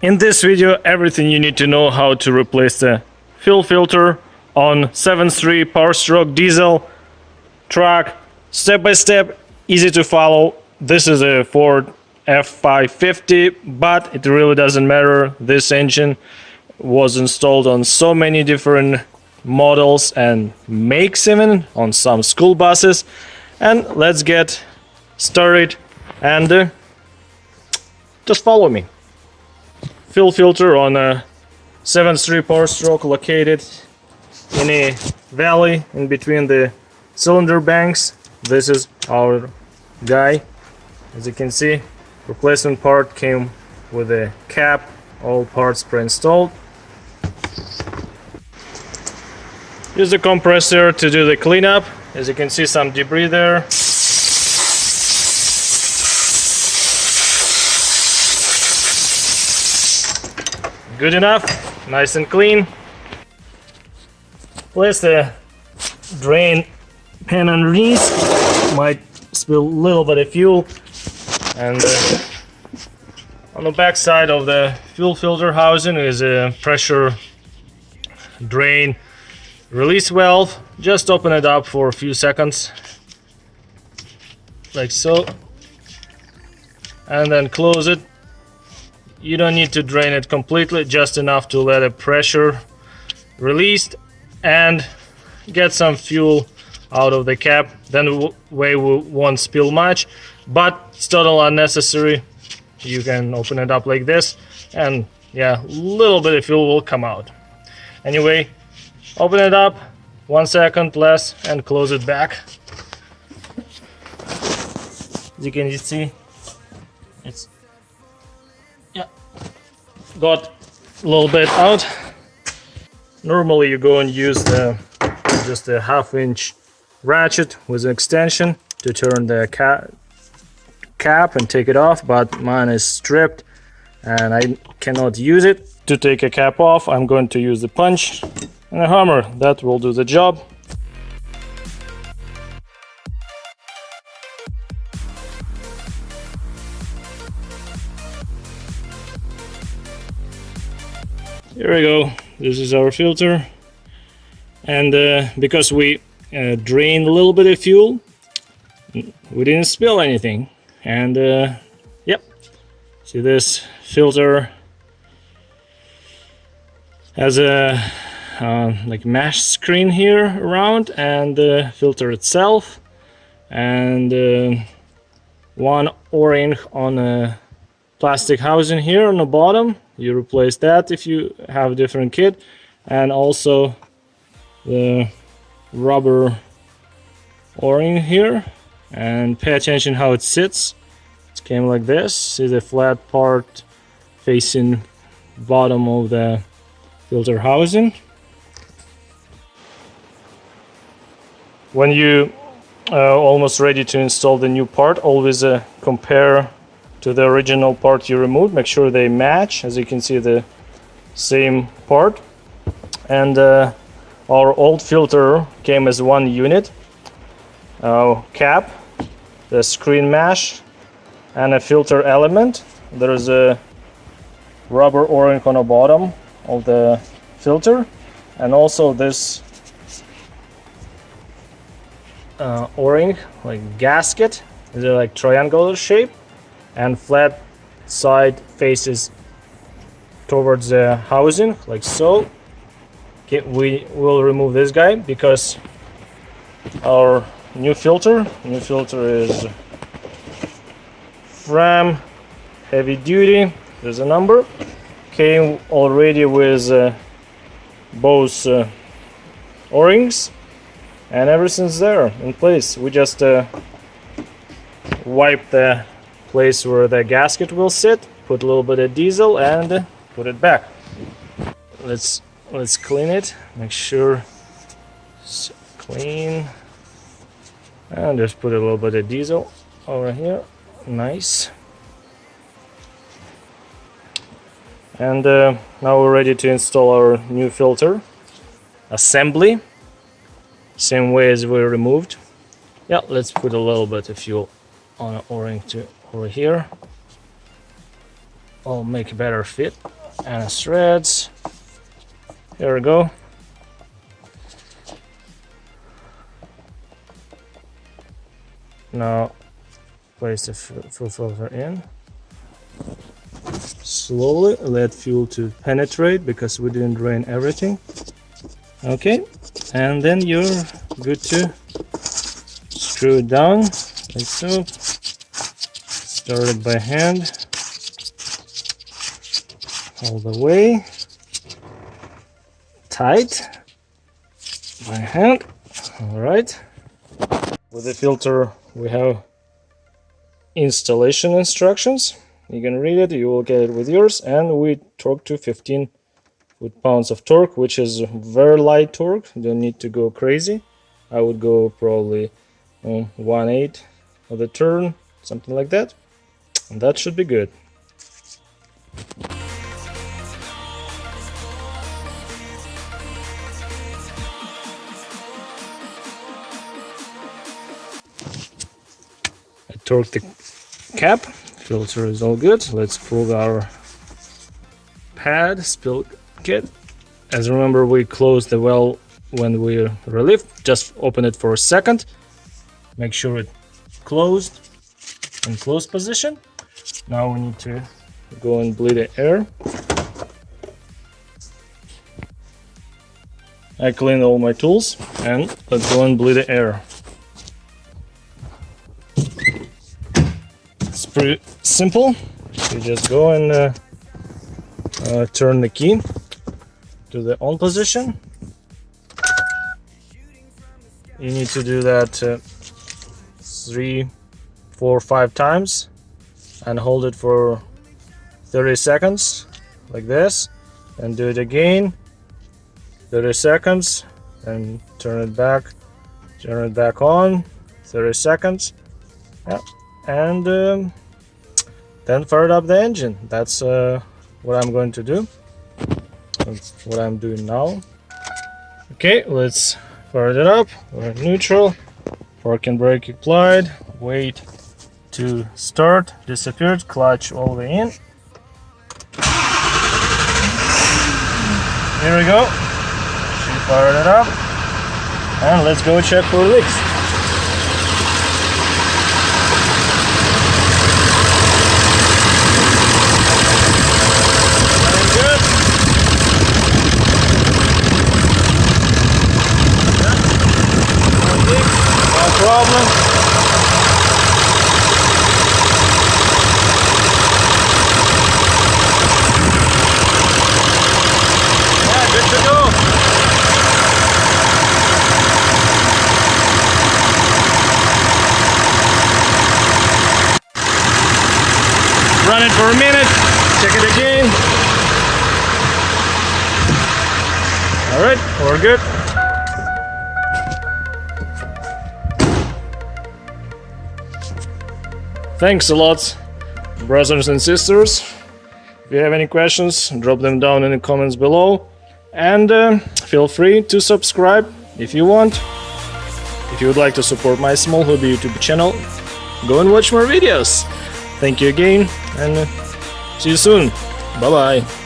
In this video, everything you need to know how to replace the fuel filter on 7.3 Powerstroke Diesel truck, step by step, easy to follow. This is a Ford F550, but it really doesn't matter. This engine was installed on so many different models and makes, even on some school buses. And let's get started and just follow me. Fuel filter on a 7.3 Powerstroke located in a valley in between the cylinder banks. This is our guy. As you can see, replacement part came with a cap, all parts pre-installed. Use the compressor to do the cleanup. As you can see, some debris there. Good enough, nice and clean. Place the drain pan underneath. Might spill a little bit of fuel. And on the back side of the fuel filter housing is a pressure drain release valve. Just open it up for a few seconds, like so, and then close it. You don't need to drain it completely, just enough to let the pressure released and get some fuel out of the cap. Then the way we won't spill much, but it's totally unnecessary. You can open it up like this, and yeah, a little bit of fuel will come out. Anyway, open it up, 1 second less, and close it back. As you can see, it's got a little bit out. Normally you go and use just a 1/2-inch ratchet with an extension to turn the cap and take it off, but mine is stripped and I cannot use it. To take a cap off, I'm going to use the punch and a hammer. That will do the job. Here we go. This is our filter, and because we drained a little bit of fuel, we didn't spill anything. And yep, see, this filter has a like mesh screen here around, and the filter itself, and one O-ring on a plastic housing here on the bottom. You replace that if you have a different kit, and also the rubber O-ring here. And pay attention how it sits. It came like this. See the flat part facing bottom of the filter housing. When you almost ready to install the new part, always compare to the original part you removed. Make sure they match. As you can see, the same part. And our old filter came as one unit. Cap, the screen mesh, and a filter element. There's a rubber O-ring on the bottom of the filter, and also this O-ring, like gasket, is a like triangular shape, and flat side faces towards the housing, like so. Okay, we will remove this guy because our new filter is from heavy duty. There's a number. Came already with both O-rings, and everything's there in place. We just wipe the place where the gasket will sit, put a little bit of diesel, and put it back. Let's clean it. Make sure it's clean. And just put a little bit of diesel over here. Nice. And now we're ready to install our new filter assembly, same way as we removed. Yeah, let's put a little bit of fuel on an O-ring to over here. I'll make a better fit. and threads. Here we go. Now place the fuel filter in. Slowly let fuel to penetrate because we didn't drain everything. Okay, and then you're good to screw it down like so. Start it by hand all the way. Tight by hand. All right. With the filter we have installation instructions. You can read it, you will get it with yours, and we torque to 15 foot-pounds of torque, which is very light torque. You don't need to go crazy. I would go probably 1/8 of the turn, something like that, and that should be good. I torque the cap. Filter is all good. Let's pull our pad spill kit. As remember, we close the well when we relieve. Just open it for a second. Make sure it's closed in closed position. Now we need to go and bleed the air. I clean all my tools and let's go and bleed the air. It's pretty simple. You just go and turn the key to the on position. You need to do that 3, 4, 5 times and hold it for 30 seconds like this, and do it again 30 seconds and turn it back on 30 seconds. Yeah. And then fire up the engine. That's what I'm going to do. That's what I'm doing now. Okay, let's fire it up. We're in neutral. Parking brake applied. Wait to start. Disappeared. Clutch all the way in. Here we go. She fired it up. And let's go check for leaks. Problem. Yeah, good to go. Run it for a minute, check it again. All right, we're good. Thanks a lot, brothers and sisters. If you have any questions, drop them down in the comments below. And feel free to subscribe if you want. If you would like to support my small hobby YouTube channel, go and watch more videos. Thank you again, and see you soon. Bye bye.